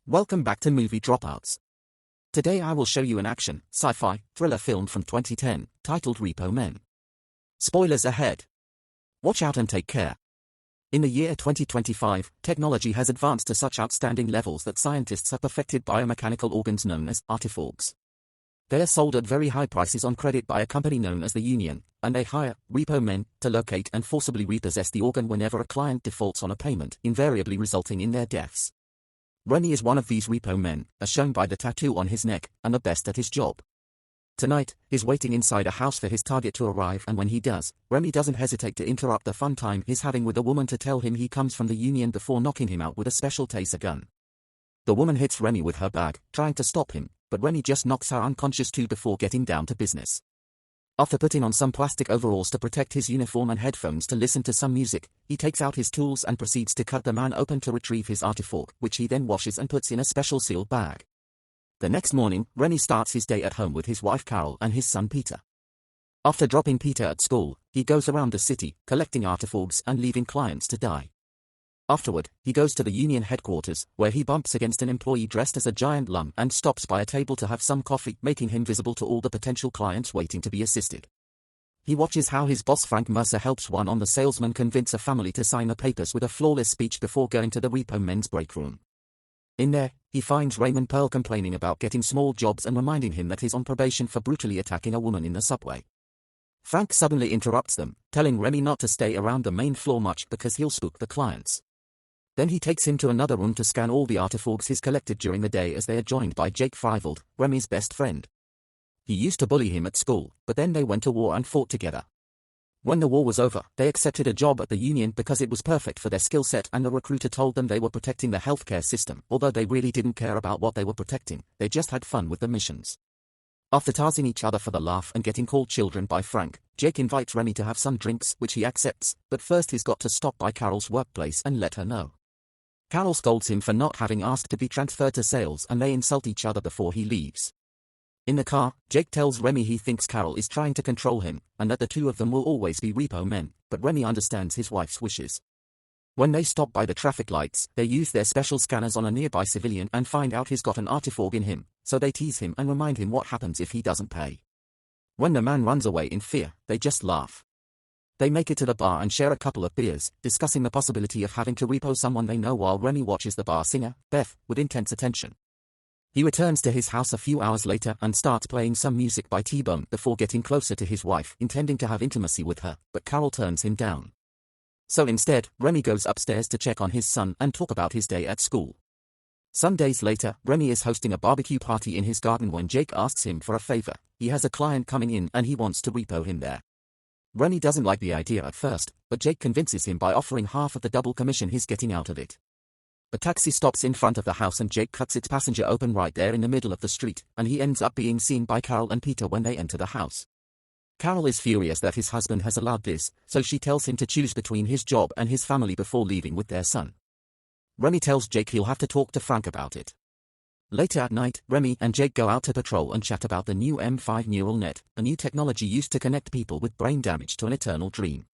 Welcome back to Movie Dropouts. Today I will show you an action, sci-fi, thriller film from 2010, titled Repo Men. Spoilers ahead. Watch out and take care. In the year 2025, technology has advanced to such outstanding levels that scientists have perfected biomechanical organs known as artiforgs. They are sold at very high prices on credit by a company known as the Union, and they hire repo men to locate and forcibly repossess the organ whenever a client defaults on a payment, invariably resulting in their deaths. Remy is one of these repo men, as shown by the tattoo on his neck, and the best at his job. Tonight, he's waiting inside a house for his target to arrive, and when he does, Remy doesn't hesitate to interrupt the fun time he's having with a woman to tell him he comes from the Union before knocking him out with a special taser gun. The woman hits Remy with her bag, trying to stop him, but Remy just knocks her unconscious too before getting down to business. After putting on some plastic overalls to protect his uniform and headphones to listen to some music, he takes out his tools and proceeds to cut the man open to retrieve his artiforg, which he then washes and puts in a special sealed bag. The next morning, Remy starts his day at home with his wife Carol and his son Peter. After dropping Peter at school, he goes around the city, collecting artiforgs and leaving clients to die. Afterward, he goes to the Union headquarters, where he bumps against an employee dressed as a giant lung and stops by a table to have some coffee, making him visible to all the potential clients waiting to be assisted. He watches how his boss Frank Mercer helps one on the salesman convince a family to sign the papers with a flawless speech before going to the repo men's break room. In there, he finds Raymond Pearl complaining about getting small jobs and reminding him that he's on probation for brutally attacking a woman in the subway. Frank suddenly interrupts them, telling Remy not to stay around the main floor much because he'll spook the clients. Then he takes him to another room to scan all the artiforgs he's collected during the day as they are joined by Jake Freiwald, Remy's best friend. He used to bully him at school, but then they went to war and fought together. When the war was over, they accepted a job at the Union because it was perfect for their skill set, and the recruiter told them they were protecting the healthcare system. Although they really didn't care about what they were protecting, they just had fun with the missions. After tarzing each other for the laugh and getting called children by Frank, Jake invites Remy to have some drinks, which he accepts, but first he's got to stop by Carol's workplace and let her know. Carol scolds him for not having asked to be transferred to sales, and they insult each other before he leaves. In the car, Jake tells Remy he thinks Carol is trying to control him, and that the two of them will always be repo men, but Remy understands his wife's wishes. When they stop by the traffic lights, they use their special scanners on a nearby civilian and find out he's got an artiforg in him, so they tease him and remind him what happens if he doesn't pay. When the man runs away in fear, they just laugh. They make it to the bar and share a couple of beers, discussing the possibility of having to repo someone they know while Remy watches the bar singer, Beth, with intense attention. He returns to his house a few hours later and starts playing some music by T-Bone before getting closer to his wife, intending to have intimacy with her, but Carol turns him down. So instead, Remy goes upstairs to check on his son and talk about his day at school. Some days later, Remy is hosting a barbecue party in his garden when Jake asks him for a favor. He has a client coming in and he wants to repo him there. Remy doesn't like the idea at first, but Jake convinces him by offering half of the double commission he's getting out of it. A taxi stops in front of the house and Jake cuts its passenger open right there in the middle of the street, and he ends up being seen by Carol and Peter when they enter the house. Carol is furious that his husband has allowed this, so she tells him to choose between his job and his family before leaving with their son. Remy tells Jake he'll have to talk to Frank about it. Later at night, Remy and Jake go out to patrol and chat about the new M5 neural net, a new technology used to connect people with brain damage to an eternal dream.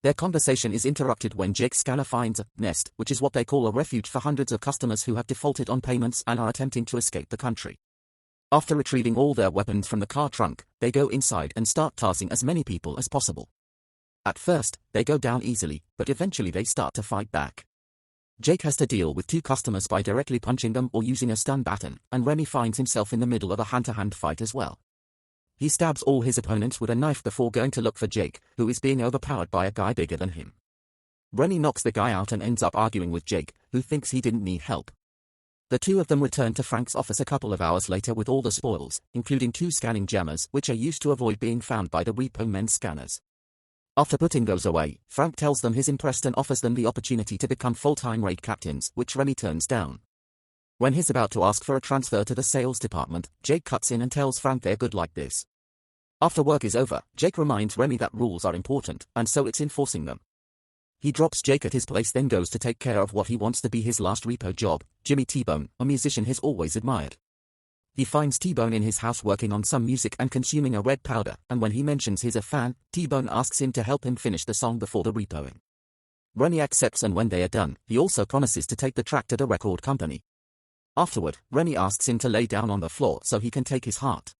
Their conversation is interrupted when Jake's scanner finds a nest, which is what they call a refuge for hundreds of customers who have defaulted on payments and are attempting to escape the country. After retrieving all their weapons from the car trunk, they go inside and start tarzing as many people as possible. At first, they go down easily, but eventually they start to fight back. Jake has to deal with two customers by directly punching them or using a stun baton, and Remy finds himself in the middle of a hand-to-hand fight as well. He stabs all his opponents with a knife before going to look for Jake, who is being overpowered by a guy bigger than him. Remy knocks the guy out and ends up arguing with Jake, who thinks he didn't need help. The two of them return to Frank's office a couple of hours later with all the spoils, including two scanning jammers which are used to avoid being found by the repo men's scanners. After putting those away, Frank tells them he's impressed and offers them the opportunity to become full-time raid captains, which Remy turns down. When he's about to ask for a transfer to the sales department, Jake cuts in and tells Frank they're good like this. After work is over, Jake reminds Remy that rules are important, and so it's enforcing them. He drops Jake at his place, then goes to take care of what he wants to be his last repo job, Jimmy T-Bone, a musician he's always admired. He finds T-Bone in his house working on some music and consuming a red powder, and when he mentions he's a fan, T-Bone asks him to help him finish the song before the repoing. Remy accepts, and when they are done, he also promises to take the track to the record company. Afterward, Remy asks him to lay down on the floor so he can take his heart.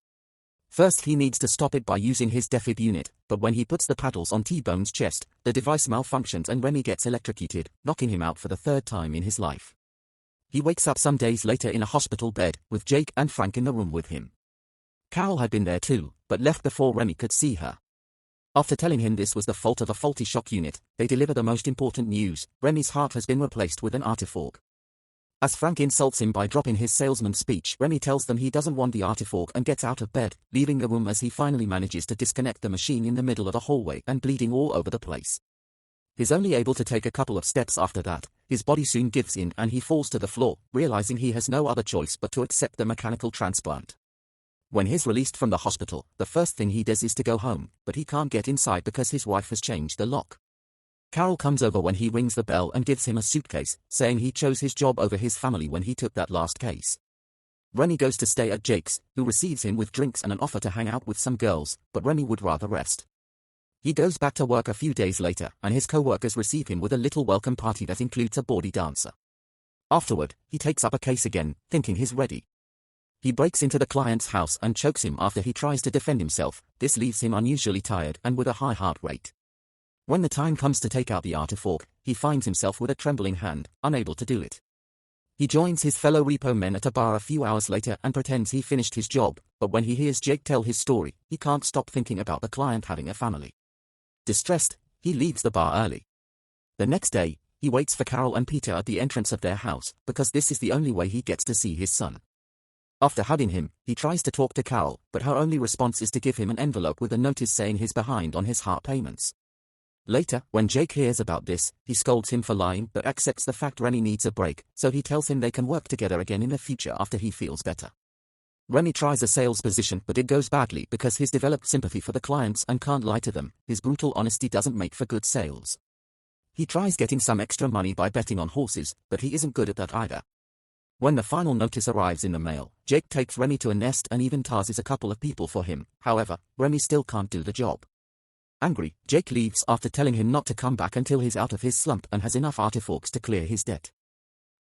First he needs to stop it by using his defib unit, but when he puts the paddles on T-Bone's chest, the device malfunctions and Remy gets electrocuted, knocking him out for the third time in his life. He wakes up some days later in a hospital bed, with Jake and Frank in the room with him. Carol had been there too, but left before Remy could see her. After telling him this was the fault of a faulty shock unit, they deliver the most important news: Remy's heart has been replaced with an artifact. As Frank insults him by dropping his salesman speech, Remy tells them he doesn't want the artifact and gets out of bed, leaving the room as he finally manages to disconnect the machine in the middle of the hallway and bleeding all over the place. He's only able to take a couple of steps after that. His body soon gives in and he falls to the floor, realizing he has no other choice but to accept the mechanical transplant. When he's released from the hospital, the first thing he does is to go home, but he can't get inside because his wife has changed the lock. Carol comes over when he rings the bell and gives him a suitcase, saying he chose his job over his family when he took that last case. Remy goes to stay at Jake's, who receives him with drinks and an offer to hang out with some girls, but Remy would rather rest. He goes back to work a few days later, and his co-workers receive him with a little welcome party that includes a bawdy dancer. Afterward, he takes up a case again, thinking he's ready. He breaks into the client's house and chokes him after he tries to defend himself. This leaves him unusually tired and with a high heart rate. When the time comes to take out the artifact, he finds himself with a trembling hand, unable to do it. He joins his fellow repo men at a bar a few hours later and pretends he finished his job, but when he hears Jake tell his story, he can't stop thinking about the client having a family. Distressed, he leaves the bar early. The next day, he waits for Carol and Peter at the entrance of their house, because this is the only way he gets to see his son. After hugging him, he tries to talk to Carol, but her only response is to give him an envelope with a notice saying he's behind on his heart payments. Later, when Jake hears about this, he scolds him for lying but accepts the fact Remy needs a break, so he tells him they can work together again in the future after he feels better. Remy tries a sales position but it goes badly because he's developed sympathy for the clients and can't lie to them. His brutal honesty doesn't make for good sales. He tries getting some extra money by betting on horses, but he isn't good at that either. When the final notice arrives in the mail, Jake takes Remy to a nest and even tarses a couple of people for him. However, Remy still can't do the job. Angry, Jake leaves after telling him not to come back until he's out of his slump and has enough artifacts to clear his debt.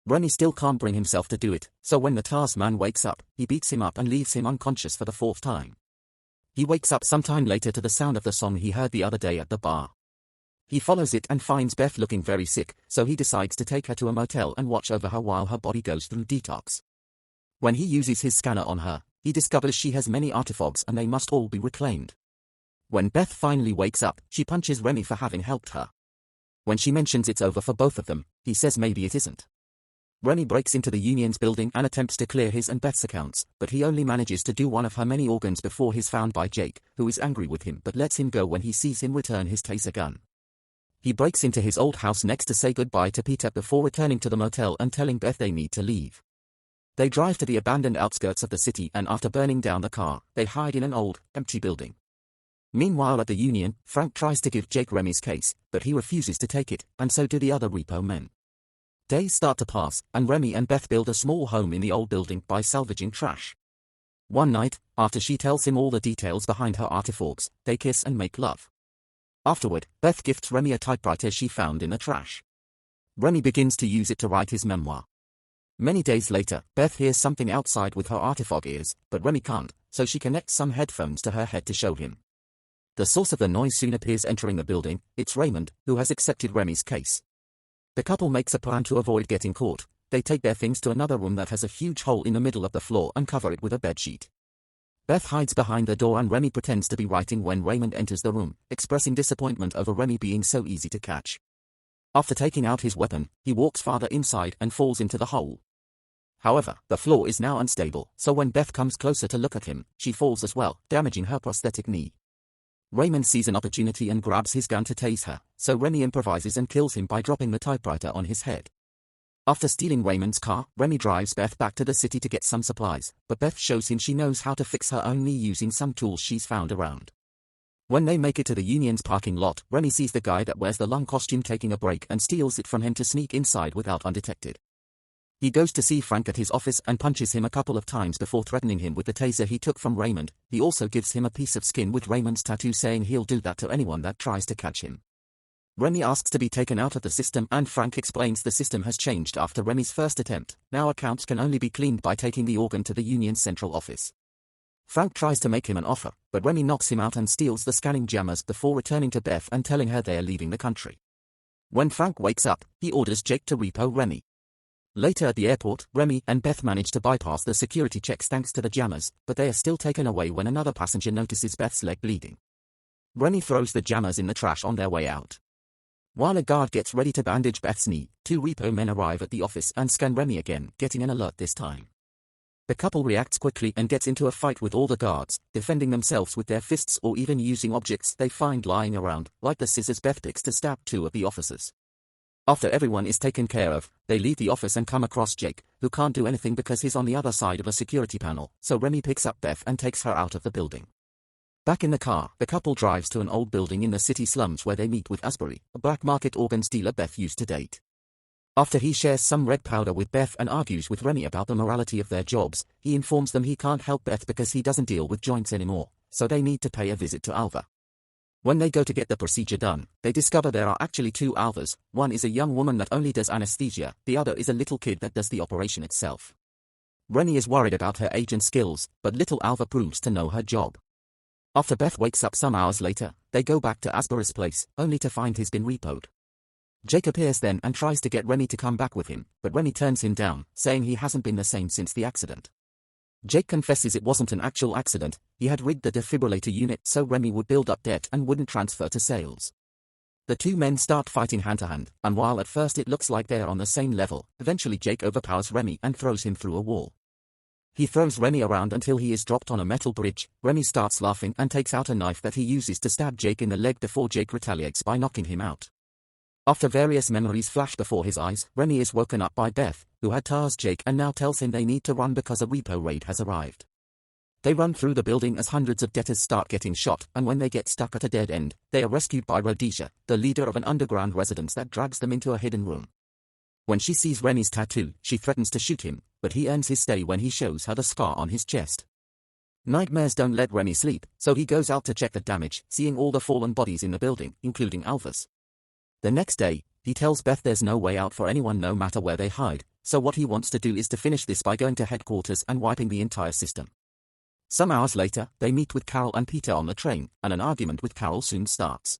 Remy still can't bring himself to do it, so when the TARS man wakes up, he beats him up and leaves him unconscious for the fourth time. He wakes up sometime later to the sound of the song he heard the other day at the bar. He follows it and finds Beth looking very sick, so he decides to take her to a motel and watch over her while her body goes through detox. When he uses his scanner on her, he discovers she has many artifacts and they must all be reclaimed. When Beth finally wakes up, she punches Remy for having helped her. When she mentions it's over for both of them, he says maybe it isn't. Remy breaks into the Union's building and attempts to clear his and Beth's accounts, but he only manages to do one of her many organs before he's found by Jake, who is angry with him but lets him go when he sees him return his taser gun. He breaks into his old house next to say goodbye to Peter before returning to the motel and telling Beth they need to leave. They drive to the abandoned outskirts of the city and after burning down the car, they hide in an old, empty building. Meanwhile at the Union, Frank tries to give Jake Remy's case, but he refuses to take it, and so do the other repo men. Days start to pass, and Remy and Beth build a small home in the old building by salvaging trash. One night, after she tells him all the details behind her artifacts, they kiss and make love. Afterward, Beth gifts Remy a typewriter she found in the trash. Remy begins to use it to write his memoir. Many days later, Beth hears something outside with her artifact ears, but Remy can't, so she connects some headphones to her head to show him. The source of the noise soon appears entering the building. It's Raymond, who has accepted Remy's case. The couple makes a plan to avoid getting caught. They take their things to another room that has a huge hole in the middle of the floor and cover it with a bedsheet. Beth hides behind the door and Remy pretends to be writing when Raymond enters the room, expressing disappointment over Remy being so easy to catch. After taking out his weapon, he walks farther inside and falls into the hole. However, the floor is now unstable, so when Beth comes closer to look at him, she falls as well, damaging her prosthetic knee. Raymond sees an opportunity and grabs his gun to tase her, so Remy improvises and kills him by dropping the typewriter on his head. After stealing Raymond's car, Remy drives Beth back to the city to get some supplies, but Beth shows him she knows how to fix her own knee using some tools she's found around. When they make it to the Union's parking lot, Remy sees the guy that wears the lung costume taking a break and steals it from him to sneak inside without undetected. He goes to see Frank at his office and punches him a couple of times before threatening him with the taser he took from Raymond. He also gives him a piece of skin with Raymond's tattoo saying he'll do that to anyone that tries to catch him. Remy asks to be taken out of the system and Frank explains the system has changed after Remy's first attempt. Now accounts can only be cleaned by taking the organ to the Union's central office. Frank tries to make him an offer, but Remy knocks him out and steals the scanning jammers before returning to Beth and telling her they are leaving the country. When Frank wakes up, he orders Jake to repo Remy. Later at the airport, Remy and Beth manage to bypass the security checks thanks to the jammers, but they are still taken away when another passenger notices Beth's leg bleeding. Remy throws the jammers in the trash on their way out. While a guard gets ready to bandage Beth's knee, two repo men arrive at the office and scan Remy again, getting an alert this time. The couple reacts quickly and gets into a fight with all the guards, defending themselves with their fists or even using objects they find lying around, like the scissors Beth picks to stab two of the officers. After everyone is taken care of, they leave the office and come across Jake, who can't do anything because he's on the other side of a security panel, so Remy picks up Beth and takes her out of the building. Back in the car, the couple drives to an old building in the city slums where they meet with Asbury, a black market organs dealer Beth used to date. After he shares some red powder with Beth and argues with Remy about the morality of their jobs, he informs them he can't help Beth because he doesn't deal with joints anymore, so they need to pay a visit to Alva. When they go to get the procedure done, they discover there are actually two Alvas. One is a young woman that only does anesthesia, the other is a little kid that does the operation itself. Remy is worried about her age and skills, but little Alva proves to know her job. After Beth wakes up some hours later, they go back to Asbury's place, only to find he's been repoed. Jake appears then and tries to get Remy to come back with him, but Remy turns him down, saying he hasn't been the same since the accident. Jake confesses it wasn't an actual accident, he had rigged the defibrillator unit so Remy would build up debt and wouldn't transfer to sales. The two men start fighting hand to hand, and while at first it looks like they're on the same level, eventually Jake overpowers Remy and throws him through a wall. He throws Remy around until he is dropped on a metal bridge. Remy starts laughing and takes out a knife that he uses to stab Jake in the leg before Jake retaliates by knocking him out. After various memories flash before his eyes, Remy is woken up by Beth, who had tasked Jake and now tells him they need to run because a repo raid has arrived. They run through the building as hundreds of debtors start getting shot, and when they get stuck at a dead end, they are rescued by Rhodesia, the leader of an underground residence that drags them into a hidden room. When she sees Remy's tattoo, she threatens to shoot him, but he earns his stay when he shows her the scar on his chest. Nightmares don't let Remy sleep, so he goes out to check the damage, seeing all the fallen bodies in the building, including Alva's. The next day, he tells Beth there's no way out for anyone no matter where they hide, so what he wants to do is to finish this by going to headquarters and wiping the entire system. Some hours later, they meet with Carol and Peter on the train, and an argument with Carol soon starts.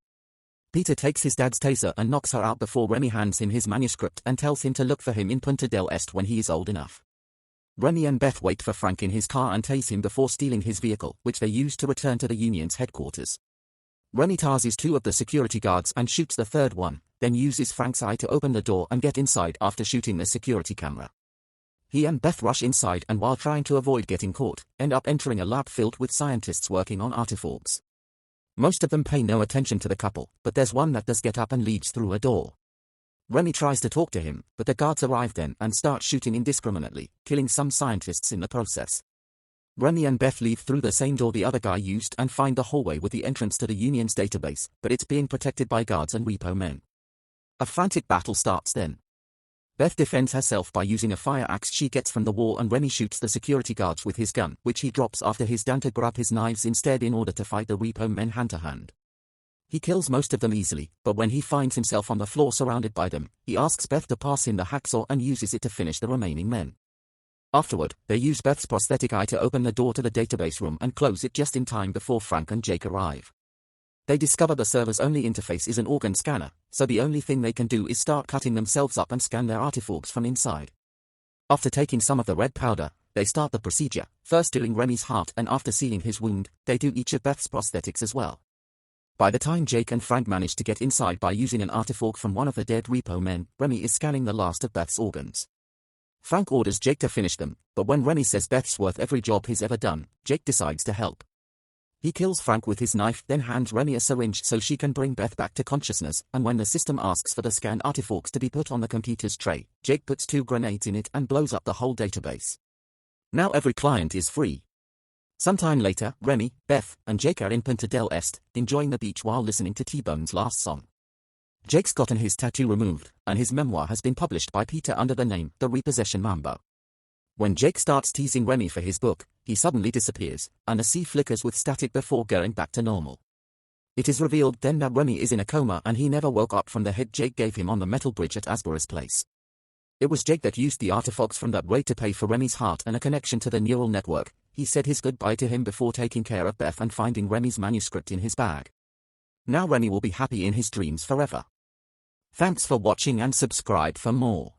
Peter takes his dad's taser and knocks her out before Remy hands him his manuscript and tells him to look for him in Punta del Este when he is old enough. Remy and Beth wait for Frank in his car and tase him before stealing his vehicle, which they use to return to the Union's headquarters. Remy tases two of the security guards and shoots the third one, then uses Frank's eye to open the door and get inside after shooting the security camera. He and Beth rush inside and while trying to avoid getting caught, end up entering a lab filled with scientists working on artifacts. Most of them pay no attention to the couple, but there's one that does get up and leaves through a door. Remy tries to talk to him, but the guards arrive then and start shooting indiscriminately, killing some scientists in the process. Remy and Beth leave through the same door the other guy used and find the hallway with the entrance to the Union's database, but it's being protected by guards and repo men. A frantic battle starts then. Beth defends herself by using a fire axe she gets from the wall and Remy shoots the security guards with his gun, which he drops after he's done to grab his knives instead in order to fight the repo men hand to hand. He kills most of them easily, but when he finds himself on the floor surrounded by them, he asks Beth to pass him the hacksaw and uses it to finish the remaining men. Afterward, they use Beth's prosthetic eye to open the door to the database room and close it just in time before Frank and Jake arrive. They discover the server's only interface is an organ scanner, so the only thing they can do is start cutting themselves up and scan their artifacts from inside. After taking some of the red powder, they start the procedure, first doing Remy's heart and after sealing his wound, they do each of Beth's prosthetics as well. By the time Jake and Frank manage to get inside by using an artifact from one of the dead repo men, Remy is scanning the last of Beth's organs. Frank orders Jake to finish them, but when Remy says Beth's worth every job he's ever done, Jake decides to help. He kills Frank with his knife then hands Remy a syringe so she can bring Beth back to consciousness, and when the system asks for the scanned artifacts to be put on the computer's tray, Jake puts 2 grenades in it and blows up the whole database. Now every client is free. Sometime later, Remy, Beth, and Jake are in Punta del Este, enjoying the beach while listening to T-Bone's last song. Jake's gotten his tattoo removed, and his memoir has been published by Peter under the name The Repossession Mambo. When Jake starts teasing Remy for his book, he suddenly disappears, and the sea flickers with static before going back to normal. It is revealed then that Remy is in a coma and he never woke up from the hit Jake gave him on the metal bridge at Asgora's place. It was Jake that used the artifacts from that raid to pay for Remy's heart and a connection to the neural network. He said his goodbye to him before taking care of Beth and finding Remy's manuscript in his bag. Now Remy will be happy in his dreams forever. Thanks for watching and subscribe for more.